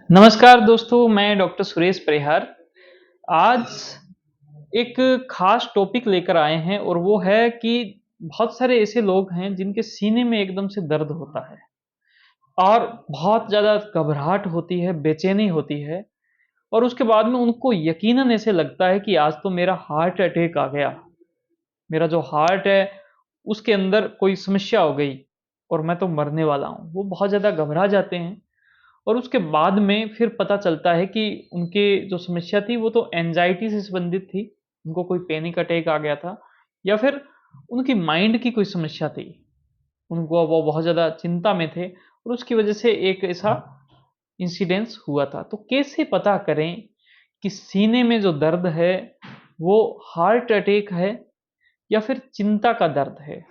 नमस्कार दोस्तों, मैं डॉक्टर सुरेश परिहार। आज एक खास टॉपिक लेकर आए हैं और वो है कि बहुत सारे ऐसे लोग हैं जिनके सीने में एकदम से दर्द होता है और बहुत ज़्यादा घबराहट होती है, बेचैनी होती है और उसके बाद में उनको यकीनन ऐसे लगता है कि आज तो मेरा हार्ट अटैक आ गया। मेरा जो हार्ट है उसके अंदर कोई समस्या हो गई और मैं तो मरने वाला हूँ। वो बहुत ज़्यादा घबरा जाते हैं और उसके बाद में फिर पता चलता है कि उनके जो समस्या थी वो तो एंजाइटी से संबंधित थी, उनको कोई पैनिक अटैक आ गया था या फिर उनकी माइंड की कोई समस्या थी। उनको वो बहुत ज़्यादा चिंता में थे और उसकी वजह से एक ऐसा इंसिडेंस हुआ था। तो कैसे पता करें कि सीने में जो दर्द है वो हार्ट अटैक है या फिर चिंता का दर्द है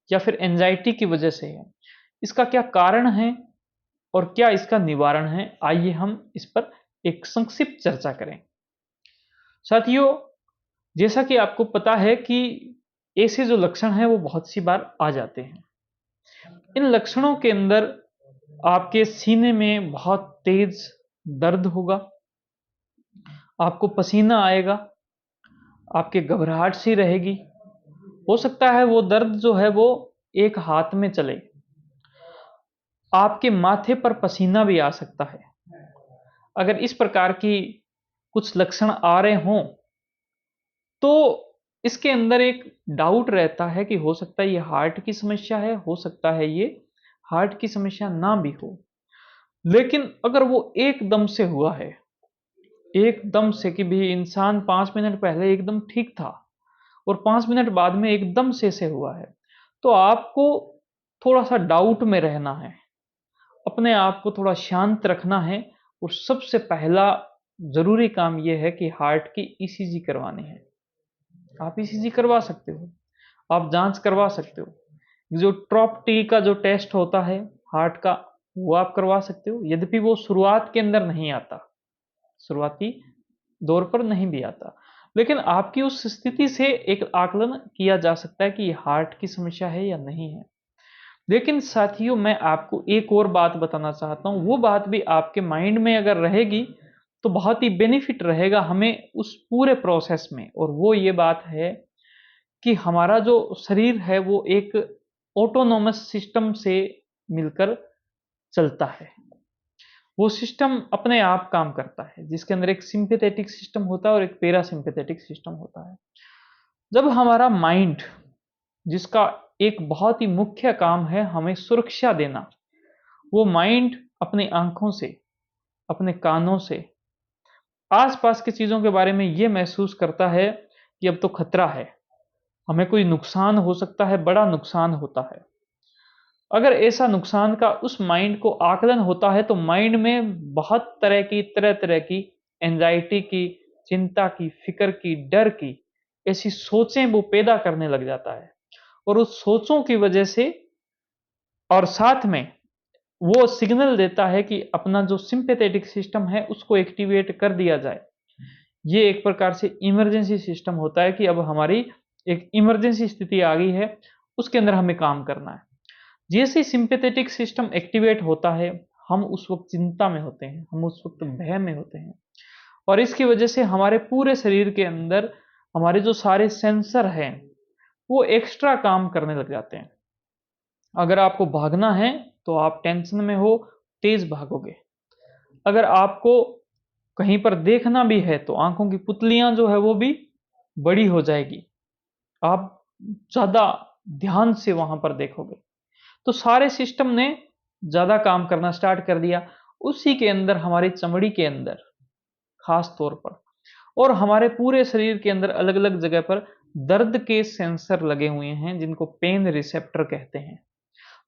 या फिर एंजाइटी की वजह से है? इसका क्या कारण है और क्या इसका निवारण है? आइए हम इस पर एक संक्षिप्त चर्चा करें। साथियों, जैसा कि आपको पता है कि ऐसे जो लक्षण हैं वो बहुत सी बार आ जाते हैं। इन लक्षणों के अंदर आपके सीने में बहुत तेज दर्द होगा, आपको पसीना आएगा, आपके घबराहट सी रहेगी। हो सकता है वो दर्द जो है वो एक हाथ में चले, आपके माथे पर पसीना भी आ सकता है। अगर इस प्रकार की कुछ लक्षण आ रहे हों, तो इसके अंदर एक डाउट रहता है कि हो सकता है ये हार्ट की समस्या है, हो सकता है ये हार्ट की समस्या ना भी हो। लेकिन अगर वो एकदम से हुआ है, एकदम से कि भी इंसान 5 मिनट पहले एकदम ठीक था और 5 मिनट बाद में एकदम से हुआ है, तो आपको थोड़ा-सा डाउट में रहना है। अपने आप को थोड़ा शांत रखना है और सबसे पहला ज़रूरी काम ये है कि हार्ट की ईसीजी करवानी है। आप ईसीजी करवा सकते हो, आप जाँच करवा सकते हो। जो ट्रॉप-टी का जो टेस्ट होता है हार्ट का, वो आप करवा सकते हो, यद्यपि वो शुरुआत के अंदर नहीं आता, शुरुआती दौर पर नहीं भी आता। लेकिन आपकी उस स्थिति से एक आकलन किया जा सकता है कि ये हार्ट की समस्या है या नहीं है। लेकिन साथियों, मैं आपको एक और बात बताना चाहता हूँ, वो बात भी आपके माइंड में अगर रहेगी, तो बहुत ही बेनिफिट रहेगा हमें उस पूरे प्रोसेस में और वो ये बात है कि हमारा जो शरीर है वो एक ऑटोनॉमस सिस्टम से मिलकर चलता है। वो सिस्टम अपने आप काम करता है, जिसके अंदर एक सिम्पैथेटिक सिस्टम होता है और एक पैरासिम्पैथेटिक सिस्टम होता है। जब हमारा माइंड, जिसका एक बहुत ही मुख्य काम है हमें सुरक्षा देना, वो माइंड अपनी आँखों से, अपने कानों से, आस-पास की चीज़ों के बारे में ये महसूस करता है कि अब तो खतरा है, हमें कोई नुकसान हो सकता है, बड़ा नुकसान होता है। अगर ऐसा नुकसान का उस माइंड को आकलन होता है, तो माइंड में बहुत तरह-तरह की एंग्ज़ायटी की, चिंता की, फ़िक्र की, डर की, ऐसी सोचें वो पैदा करने लग जाता है और उस सोचों की वजह से और साथ में वो सिग्नल देता है कि अपना जो सिम्पैथेटिक सिस्टम है, उसको एक्टिवेट कर दिया जाए। ये एक प्रकार से इमरजेंसी सिस्टम होता है कि अब हमारी एक इमरजेंसी स्थिति आ गई है, उसके अंदर हमें काम करना है। जैसे ही सिम्पैथेटिक सिस्टम एक्टिवेट होता है, हम उस वक़्त चिंता में होते हैं, हम उस वक़्त भय में होते हैं और इसकी वजह से हमारे पूरे शरीर के अंदर हमारे जो सारे सेंसर हैं, वो एक्स्ट्रा काम करने लग जाते हैं। अगर आपको भागना है, तो आप टेंशन में हो, तेज़ भागोगे। अगर आपको कहीं पर देखना भी है, तो आँखों की पुतलियाँ जो है वो भी बड़ी हो जाएगी। आप ज़्यादा ध्यान से वहाँ पर देखोगे। तो सारे सिस्टम ने ज़्यादा काम करना स्टार्ट कर दिया। उसी के अंदर हमारी चमड़ी के अंदर ख़ास तौर पर और हमारे पूरे शरीर के अंदर अलग-अलग जगह पर दर्द के सेंसर लगे हुए हैं, जिनको पेन रिसेप्टर कहते हैं।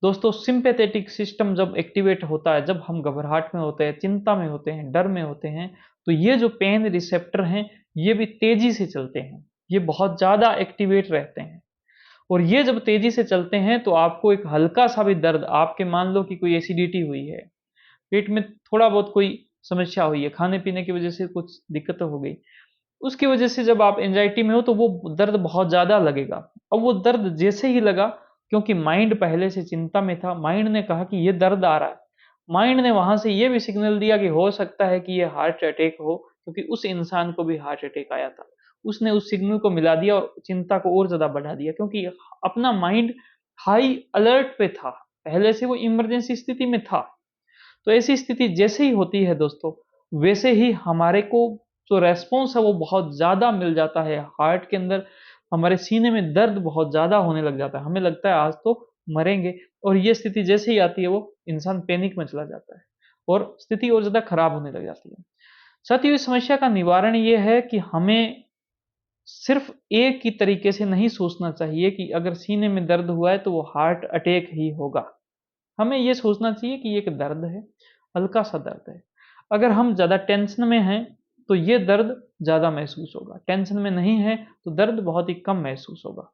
दोस्तों, सिम्पैथेटिक सिस्टम जब एक्टिवेट होता है, जब हम घबराहट में होते हैं, चिंता में होते हैं, डर में होते हैं, तो ये जो पेन रिसेप्टर हैं, ये भी तेज़ी से चलते हैं। ये बहुत ज़्यादा एक्टिवेट रहते हैं और ये जब तेज़ी से चलते हैं, तो आपको एक हल्का-सा भी दर्द, आपके मान लो कि कोई एसिडिटी हुई है, पेट में थोड़ा बहुत कोई समस्या हुई है, खाने-पीने की वजह से कुछ दिक्कत हो गई, उसकी वजह से जब आप एंग्ज़ायटी में हो, तो वो दर्द बहुत ज़्यादा लगेगा। अब वो दर्द जैसे ही लगा, क्योंकि माइंड पहले से चिंता में था, माइंड ने कहा कि ये दर्द आ रहा है। माइंड ने वहां से ये भी सिग्नल दिया कि हो सकता है कि ये हार्ट अटैक हो, क्योंकि उस इंसान को भी हार्ट अटैक आया था। उसने उस सिग्नल को मिला दिया और चिंता को और ज्यादा बढ़ा दिया, क्योंकि अपना माइंड हाई अलर्ट पे था, पहले से वो इमरजेंसी स्थिति में था। तो ऐसी स्थिति जैसे ही होती है दोस्तों, वैसे ही हमारे को जो रेस्पॉन्स है वो बहुत ज़्यादा मिल जाता है। हार्ट के अंदर हमारे सीने में दर्द बहुत ज़्यादा होने लग जाता है, हमें लगता है आज तो मरेंगे। और ये स्थिति जैसे ही आती है वो इंसान पैनिक में चला जाता है और स्थिति और ज़्यादा खराब होने लग जाती है। साथियों, इस समस्या का निवारण ये है कि हमें सिर्फ एक ही तरीके से नहीं सोचना चाहिए कि अगर सीने में दर्द हुआ है तो वो हार्ट अटैक ही होगा। हमें ये सोचना चाहिए कि ये एक दर्द है, हल्का-सा दर्द है। अगर हम ज़्यादा टेंशन में हैं, तो ये दर्द ज़्यादा महसूस होगा। टेंशन में नहीं है, तो दर्द बहुत ही कम महसूस होगा।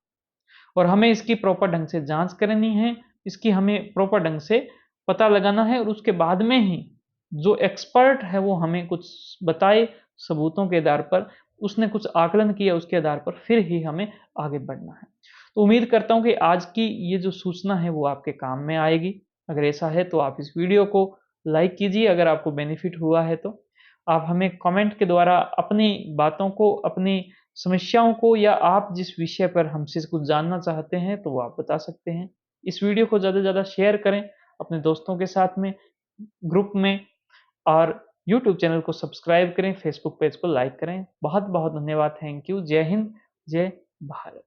और हमें इसकी प्रॉपर ढंग से जाँच करनी है, इसकी हमें प्रॉपर ढंग से पता लगाना है और उसके बाद में ही जो एक्सपर्ट है वो हमें कुछ बताए सबूतों के आधार पर, उसने कुछ आकलन किया उसके आधार पर, फिर ही हमें आगे बढ़ना है। तो उम्मीद करता हूँ कि आज की ये जो सूचना है वो आपके काम में आएगी। अगर ऐसा है तो आप इस वीडियो को लाइक कीजिए, अगर आपको बेनिफिट हुआ है तो। आप हमें कमेंट के द्वारा अपनी बातों को, अपनी समस्याओं को, या आप जिस विषय पर हमसे कुछ जानना चाहते हैं तो वो आप बता सकते हैं। इस वीडियो को ज़्यादा से ज़्यादा शेयर करें अपने दोस्तों के साथ में, ग्रुप में, और यूट्यूब चैनल को सब्सक्राइब करें, फेसबुक पेज को लाइक करें। बहुत-बहुत धन्यवाद, थैंक यू। जय हिंद, जय भारत।